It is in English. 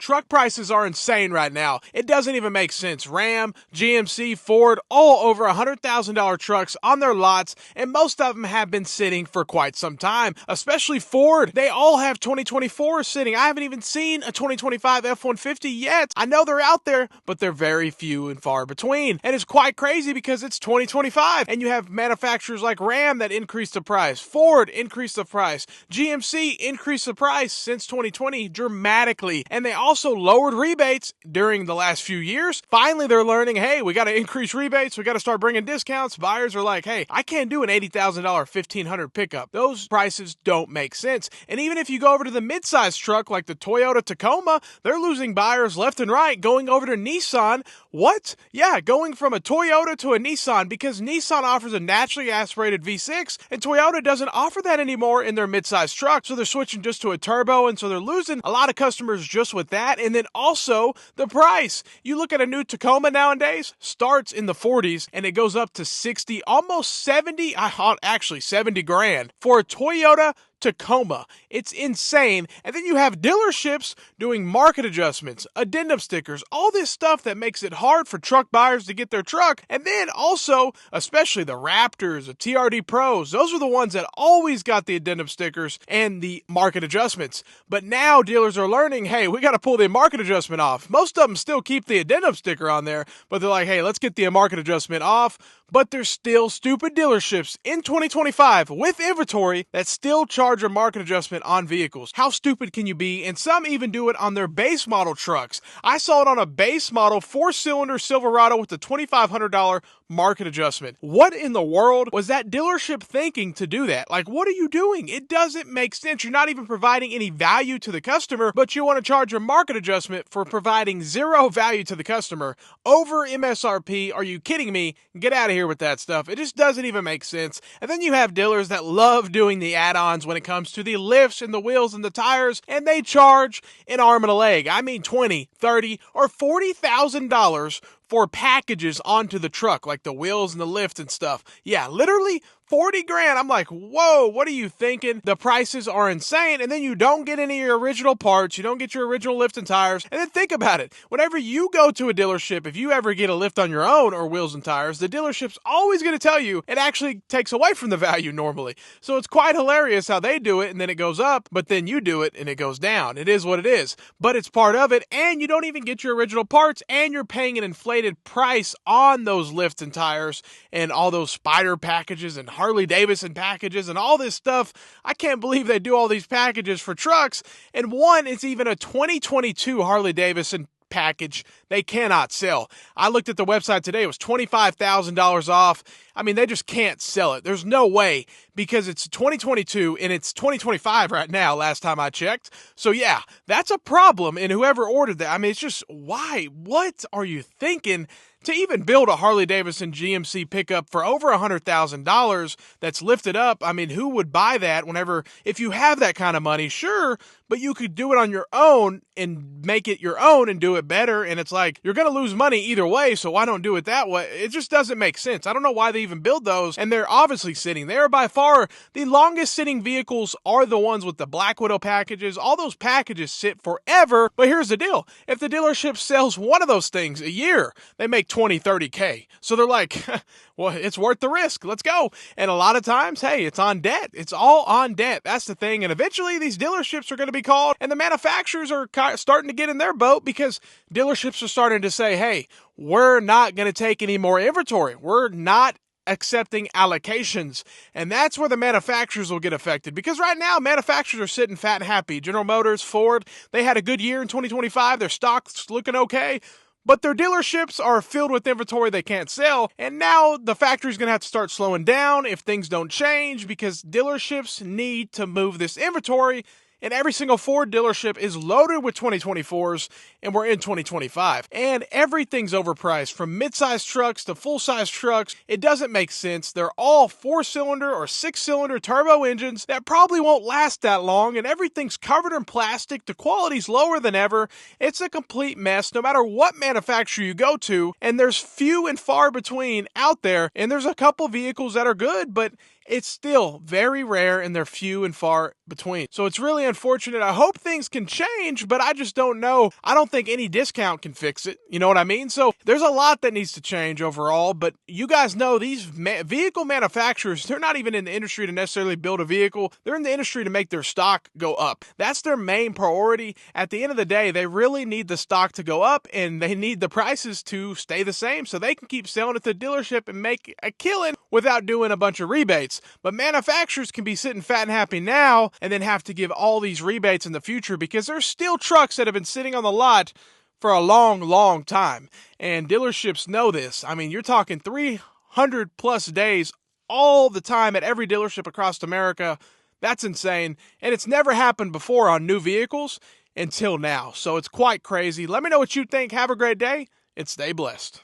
Truck prices are insane right now. It doesn't even make sense. Ram, GMC, Ford, all over $100,000 trucks on their lots, and most of them have been sitting for quite some time, especially Ford. They all have 2024 sitting. I haven't even seen a 2025 F-150 yet. I know they're out there, but they're very few and far between. And it's quite crazy because it's 2025, and you have manufacturers like Ram that increased the price, Ford increased the price, GMC increased the price since 2020 dramatically, and they also lowered rebates during the last few years. Finally, they're learning, hey, we got to increase rebates, we got to start bringing discounts. Buyers are like, hey, I can't do an $80,000 1500 pickup. Those prices don't make sense. And even if you go over to the mid-size truck like the Toyota Tacoma, they're losing buyers left and right, going over to Nissan. What? Yeah, going from a Toyota to a Nissan, because Nissan offers a naturally aspirated V6 and Toyota doesn't offer that anymore in their mid-size truck. So they're switching just to a turbo, and so they're losing a lot of customers just with that. And then also the price. You look at a new Tacoma nowadays, starts in the 40s and it goes up to 60, almost 70, actually 70 grand for a Toyota Tacoma. It's insane. And then you have dealerships doing market adjustments, addendum stickers, all this stuff that makes it hard for truck buyers to get their truck. And then also, especially the Raptors, the TRD Pros, those are the ones that always got the addendum stickers and the market adjustments. But now dealers are learning, hey, we got to pull the market adjustment off. Most of them still keep the addendum sticker on there, but they're like, hey, let's get the market adjustment off. But there's still stupid dealerships in 2025 with inventory that still charge a market adjustment on vehicles. How stupid can you be? And some even do it on their base model trucks. I saw it on a base model 4-cylinder Silverado with a $2,500 market adjustment. What in the world was that dealership thinking to do that? Like, what are you doing? It doesn't make sense. You're not even providing any value to the customer, but you want to charge a market adjustment for providing zero value to the customer over MSRP. Are you kidding me? Get out of here with that stuff. It just doesn't even make sense. And then you have dealers that love doing the add-ons when it comes to the lifts and the wheels and the tires, and they charge an arm and a leg. I mean $20, $30, or $40,000 for packages onto the truck, like the wheels and the lift and stuff. Yeah, literally 40 grand. I'm like, whoa, what are you thinking? The prices are insane. And then you don't get any of your original parts. You don't get your original lift and tires. And then think about it. Whenever you go to a dealership, if you ever get a lift on your own or wheels and tires, the dealership's always going to tell you it actually takes away from the value normally. So it's quite hilarious how they do it, and then it goes up, but then you do it and it goes down. It is what it is. But it's part of it, and you don't even get your original parts, and you're paying an inflated price on those lifts and tires and all those Spider packages and Harley Davidson packages and all this stuff. I can't believe they do all these packages for trucks. And one is even a 2022 Harley Davidson package they cannot sell. I looked at the website today. It was $25,000 off. I mean, they just can't sell it. There's no way, because it's 2022 and it's 2025 right now, last time I checked. So yeah, that's a problem. And whoever ordered that, I mean, it's just, why? What are you thinking? To even build a Harley-Davidson GMC pickup for over $100,000 that's lifted up, I mean, who would buy that if you have that kind of money? Sure, but you could do it on your own and make it your own and do it better. And it's like, you're going to lose money either way, so why don't do it that way? It just doesn't make sense. I don't know why they even build those, and they're obviously sitting. They are by far the longest sitting vehicles are the ones with the Black Widow packages. All those packages sit forever, but here's the deal. If the dealership sells one of those things a year, they make 20, 30K. So they're like, well, it's worth the risk. Let's go. And a lot of times, hey, it's on debt. It's all on debt. That's the thing. And eventually these dealerships are going to be called, and the manufacturers are starting to get in their boat, because dealerships are starting to say, hey, we're not going to take any more inventory. We're not accepting allocations. And that's where the manufacturers will get affected, because right now manufacturers are sitting fat and happy. General Motors, Ford, they had a good year in 2025. Their stock's looking okay. But their dealerships are filled with inventory they can't sell, and now the factory's going to have to start slowing down if things don't change, because dealerships need to move this inventory. And every single Ford dealership is loaded with 2024s, and we're in 2025. And everything's overpriced, from mid-size trucks to full-size trucks. It doesn't make sense. They're all 4-cylinder or 6-cylinder turbo engines that probably won't last that long, and everything's covered in plastic. The quality's lower than ever. It's a complete mess no matter what manufacturer you go to, and there's few and far between out there, and there's a couple vehicles that are good, but it's still very rare and they're few and far between. So it's really unfortunate. I hope things can change, but I just don't know. I don't think any discount can fix it. You know what I mean? So there's a lot that needs to change overall, but you guys know these vehicle manufacturers, they're not even in the industry to necessarily build a vehicle. They're in the industry to make their stock go up. That's their main priority. At the end of the day, they really need the stock to go up and they need the prices to stay the same so they can keep selling at the dealership and make a killing without doing a bunch of rebates. But manufacturers can be sitting fat and happy now and then have to give all these rebates in the future because there's still trucks that have been sitting on the lot for a long, long time. And dealerships know this. I mean, you're talking 300 plus days all the time at every dealership across America. That's insane. And it's never happened before on new vehicles until now. So it's quite crazy. Let me know what you think. Have a great day and stay blessed.